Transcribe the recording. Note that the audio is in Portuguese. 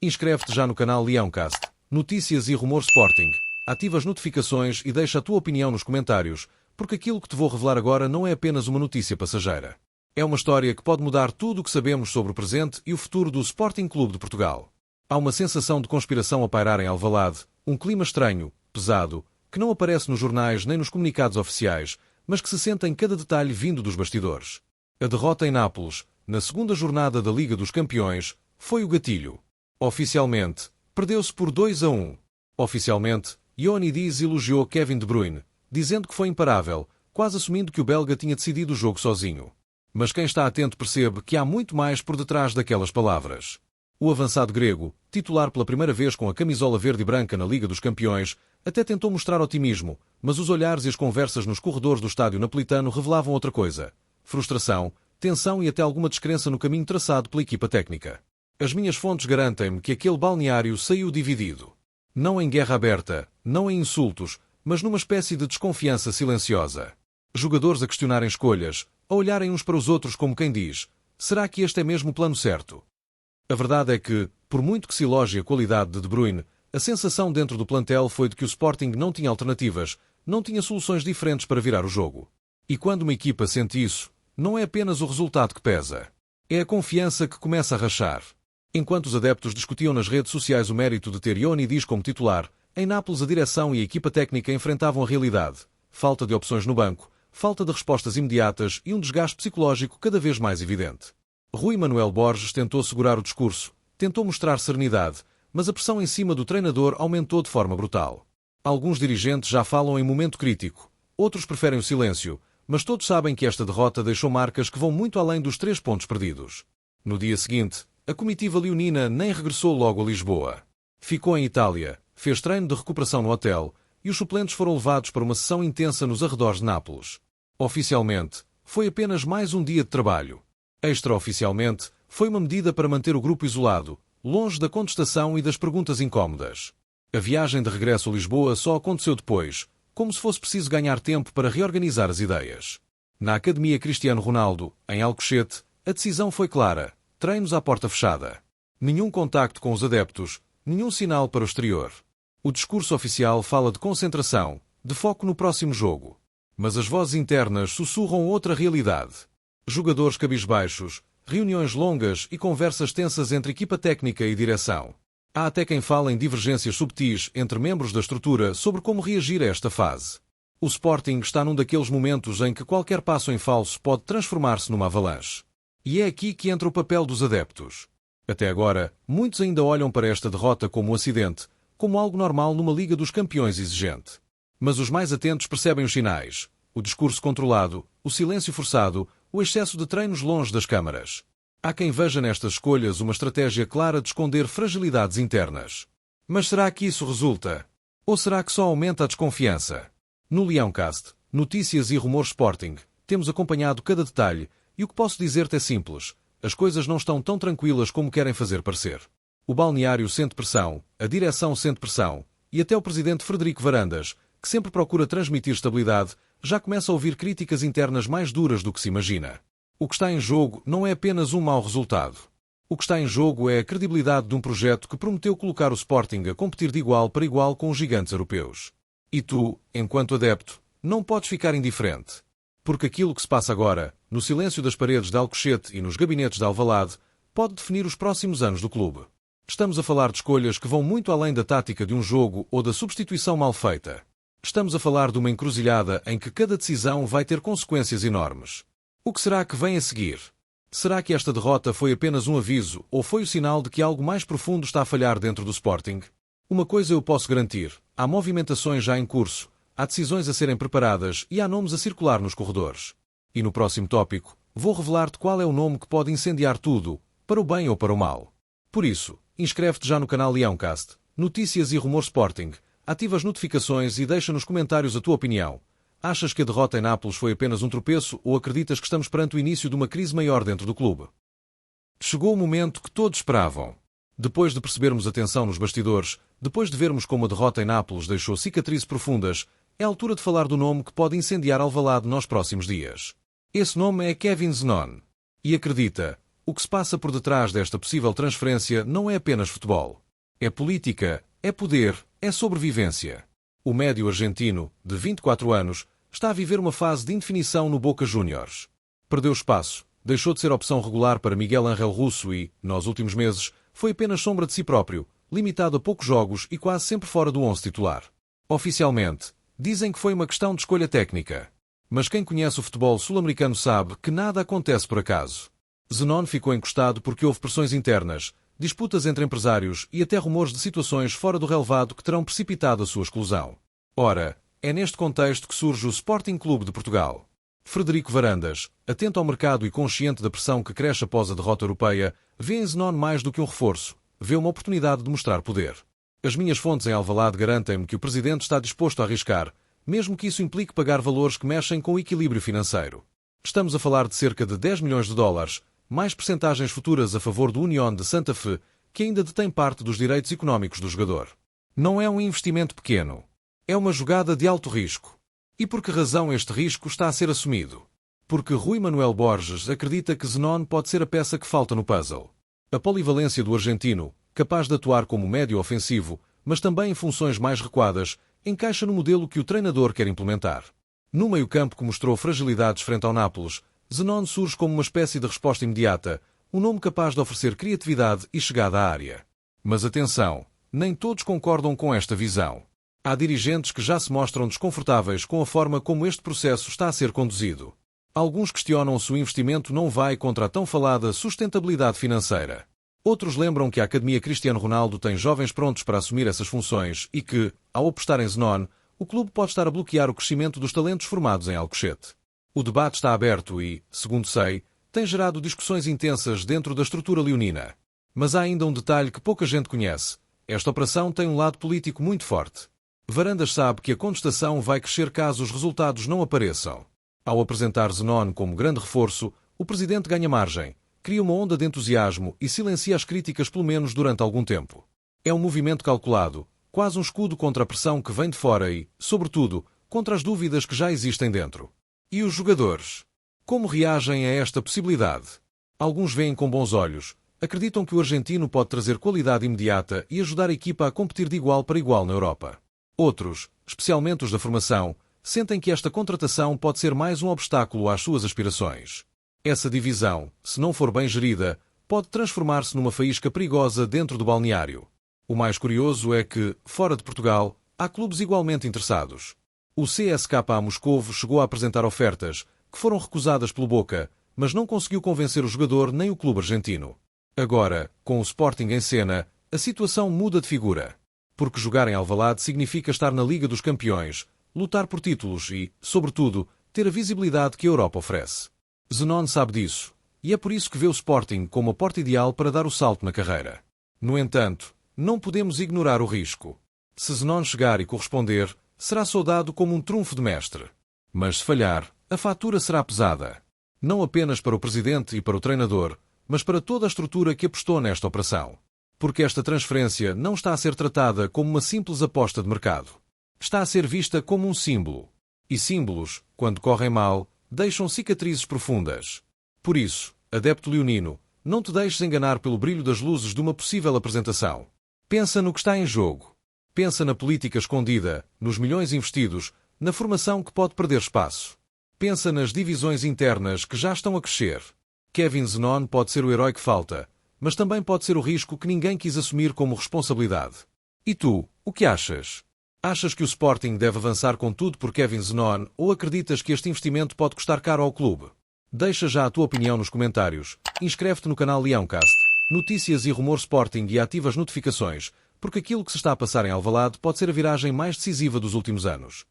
Inscreve-te já no canal Leãocast, Notícias e Rumor Sporting. Ativa as notificações e deixa a tua opinião nos comentários, porque aquilo que te vou revelar agora não é apenas uma notícia passageira. É uma história que pode mudar tudo o que sabemos sobre o presente e o futuro do Sporting Clube de Portugal. Há uma sensação de conspiração a pairar em Alvalade, um clima estranho, pesado, que não aparece nos jornais nem nos comunicados oficiais, mas que se sente em cada detalhe vindo dos bastidores. A derrota em Nápoles, na segunda jornada da Liga dos Campeões, foi o gatilho. Oficialmente, perdeu-se por 2-1. Oficialmente, Ioannidis elogiou Kevin De Bruyne, dizendo que foi imparável, quase assumindo que o belga tinha decidido o jogo sozinho. Mas quem está atento percebe que há muito mais por detrás daquelas palavras. O avançado grego, titular pela primeira vez com a camisola verde e branca na Liga dos Campeões, até tentou mostrar otimismo, mas os olhares e as conversas nos corredores do estádio napolitano revelavam outra coisa: frustração, tensão e até alguma descrença no caminho traçado pela equipa técnica. As minhas fontes garantem-me que aquele balneário saiu dividido. Não em guerra aberta, não em insultos, mas numa espécie de desconfiança silenciosa. Jogadores a questionarem escolhas, a olharem uns para os outros como quem diz: será que este é mesmo o plano certo? A verdade é que, por muito que se elogie a qualidade de De Bruyne, a sensação dentro do plantel foi de que o Sporting não tinha alternativas, não tinha soluções diferentes para virar o jogo. E quando uma equipa sente isso, não é apenas o resultado que pesa. É a confiança que começa a rachar. Enquanto os adeptos discutiam nas redes sociais o mérito de ter Ioannidis como titular, em Nápoles a direção e a equipa técnica enfrentavam a realidade: falta de opções no banco, falta de respostas imediatas e um desgaste psicológico cada vez mais evidente. Rui Manuel Borges tentou segurar o discurso, tentou mostrar serenidade, mas a pressão em cima do treinador aumentou de forma brutal. Alguns dirigentes já falam em momento crítico, outros preferem o silêncio, mas todos sabem que esta derrota deixou marcas que vão muito além dos 3 pontos perdidos. No dia seguinte, a comitiva leonina nem regressou logo a Lisboa. Ficou em Itália, fez treino de recuperação no hotel e os suplentes foram levados para uma sessão intensa nos arredores de Nápoles. Oficialmente, foi apenas mais um dia de trabalho. Extraoficialmente, foi uma medida para manter o grupo isolado, longe da contestação e das perguntas incómodas. A viagem de regresso a Lisboa só aconteceu depois, como se fosse preciso ganhar tempo para reorganizar as ideias. Na Academia Cristiano Ronaldo, em Alcochete, a decisão foi clara: treinos à porta fechada. Nenhum contacto com os adeptos, nenhum sinal para o exterior. O discurso oficial fala de concentração, de foco no próximo jogo. Mas as vozes internas sussurram outra realidade. Jogadores cabisbaixos, reuniões longas e conversas tensas entre equipa técnica e direção. Há até quem fale em divergências subtis entre membros da estrutura sobre como reagir a esta fase. O Sporting está num daqueles momentos em que qualquer passo em falso pode transformar-se numa avalanche. E é aqui que entra o papel dos adeptos. Até agora, muitos ainda olham para esta derrota como um acidente, como algo normal numa Liga dos Campeões exigente. Mas os mais atentos percebem os sinais: o discurso controlado, o silêncio forçado, o excesso de treinos longe das câmaras. Há quem veja nestas escolhas uma estratégia clara de esconder fragilidades internas. Mas será que isso resulta? Ou será que só aumenta a desconfiança? No Leãocast, Notícias e Rumor Sporting, temos acompanhado cada detalhe e o que posso dizer-te é simples: as coisas não estão tão tranquilas como querem fazer parecer. O balneário sente pressão, a direção sente pressão, e até o presidente Frederico Varandas, que sempre procura transmitir estabilidade, já começa a ouvir críticas internas mais duras do que se imagina. O que está em jogo não é apenas um mau resultado. O que está em jogo é a credibilidade de um projeto que prometeu colocar o Sporting a competir de igual para igual com os gigantes europeus. E tu, enquanto adepto, não podes ficar indiferente. Porque aquilo que se passa agora, no silêncio das paredes de Alcochete e nos gabinetes de Alvalade, pode definir os próximos anos do clube. Estamos a falar de escolhas que vão muito além da tática de um jogo ou da substituição mal feita. Estamos a falar de uma encruzilhada em que cada decisão vai ter consequências enormes. O que será que vem a seguir? Será que esta derrota foi apenas um aviso ou foi o sinal de que algo mais profundo está a falhar dentro do Sporting? Uma coisa eu posso garantir: há movimentações já em curso, há decisões a serem preparadas e há nomes a circular nos corredores. E no próximo tópico, vou revelar-te qual é o nome que pode incendiar tudo, para o bem ou para o mal. Por isso, inscreve-te já no canal Leãocast, Notícias e Rumor Sporting, ativa as notificações e deixa nos comentários a tua opinião. Achas que a derrota em Nápoles foi apenas um tropeço ou acreditas que estamos perante o início de uma crise maior dentro do clube? Chegou o momento que todos esperavam. Depois de percebermos a tensão nos bastidores, depois de vermos como a derrota em Nápoles deixou cicatrizes profundas, é a altura de falar do nome que pode incendiar Alvalade nos próximos dias. Esse nome é Kevin Zenon. E acredita, O que se passa por detrás desta possível transferência não é apenas futebol. É política, é poder, é sobrevivência. O médio argentino, de 24 anos, está a viver uma fase de indefinição no Boca Juniors. Perdeu espaço, deixou de ser opção regular para Miguel Ángel Russo e, nos últimos meses, foi apenas sombra de si próprio, limitado a poucos jogos e quase sempre fora do 11 titular. Oficialmente, dizem que foi uma questão de escolha técnica. Mas quem conhece o futebol sul-americano sabe que nada acontece por acaso. Zenón ficou encostado porque houve pressões internas, disputas entre empresários e até rumores de situações fora do relevado que terão precipitado a sua exclusão. Ora, é neste contexto que surge o Sporting Clube de Portugal. Frederico Varandas, atento ao mercado e consciente da pressão que cresce após a derrota europeia, vê em Zenón mais do que um reforço, vê uma oportunidade de mostrar poder. As minhas fontes em Alvalade garantem-me que o presidente está disposto a arriscar, mesmo que isso implique pagar valores que mexem com o equilíbrio financeiro. Estamos a falar de cerca de 10 milhões de dólares, mais percentagens futuras a favor do Unión de Santa Fé, que ainda detém parte dos direitos económicos do jogador. Não é um investimento pequeno. É uma jogada de alto risco. E por que razão este risco está a ser assumido? Porque Rui Manuel Borges acredita que Zenón pode ser a peça que falta no puzzle. A polivalência do argentino, capaz de atuar como médio ofensivo, mas também em funções mais recuadas, encaixa no modelo que o treinador quer implementar. No meio-campo que mostrou fragilidades frente ao Nápoles, Zenón surge como uma espécie de resposta imediata, um nome capaz de oferecer criatividade e chegada à área. Mas atenção, nem todos concordam com esta visão. Há dirigentes que já se mostram desconfortáveis com a forma como este processo está a ser conduzido. Alguns questionam se o investimento não vai contra a tão falada sustentabilidade financeira. Outros lembram que a Academia Cristiano Ronaldo tem jovens prontos para assumir essas funções e que, ao apostar em Zenón, o clube pode estar a bloquear o crescimento dos talentos formados em Alcochete. O debate está aberto e, segundo sei, tem gerado discussões intensas dentro da estrutura leonina. Mas há ainda um detalhe que pouca gente conhece. Esta operação tem um lado político muito forte. Varandas sabe que a contestação vai crescer caso os resultados não apareçam. Ao apresentar Zenón como grande reforço, o presidente ganha margem, cria uma onda de entusiasmo e silencia as críticas pelo menos durante algum tempo. É um movimento calculado, quase um escudo contra a pressão que vem de fora e, sobretudo, contra as dúvidas que já existem dentro. E os jogadores? Como reagem a esta possibilidade? Alguns veem com bons olhos, acreditam que o argentino pode trazer qualidade imediata e ajudar a equipa a competir de igual para igual na Europa. Outros, especialmente os da formação, sentem que esta contratação pode ser mais um obstáculo às suas aspirações. Essa divisão, se não for bem gerida, pode transformar-se numa faísca perigosa dentro do balneário. O mais curioso é que, fora de Portugal, há clubes igualmente interessados. O CSKA Moscovo chegou a apresentar ofertas, que foram recusadas pelo Boca, mas não conseguiu convencer o jogador nem o clube argentino. Agora, com o Sporting em cena, a situação muda de figura. Porque jogar em Alvalade significa estar na Liga dos Campeões, lutar por títulos e, sobretudo, ter a visibilidade que a Europa oferece. Zenón sabe disso, e é por isso que vê o Sporting como a porta ideal para dar o salto na carreira. No entanto, não podemos ignorar o risco. Se Zenón chegar e corresponder, será saudado como um trunfo de mestre. Mas se falhar, a fatura será pesada. Não apenas para o presidente e para o treinador, mas para toda a estrutura que apostou nesta operação. Porque esta transferência não está a ser tratada como uma simples aposta de mercado. Está a ser vista como um símbolo. E símbolos, quando correm mal, deixam cicatrizes profundas. Por isso, adepto leonino, não te deixes enganar pelo brilho das luzes de uma possível apresentação. Pensa no que está em jogo. Pensa na política escondida, nos milhões investidos, na formação que pode perder espaço. Pensa nas divisões internas que já estão a crescer. Kevin Zenón pode ser o herói que falta, mas também pode ser o risco que ninguém quis assumir como responsabilidade. E tu, o que achas? Achas que o Sporting deve avançar com tudo por Kevin Zenón ou acreditas que este investimento pode custar caro ao clube? Deixa já a tua opinião nos comentários, inscreve-te no canal Leoncast, notícias e rumor Sporting e ativa as notificações, porque aquilo que se está a passar em Alvalade pode ser a viragem mais decisiva dos últimos anos.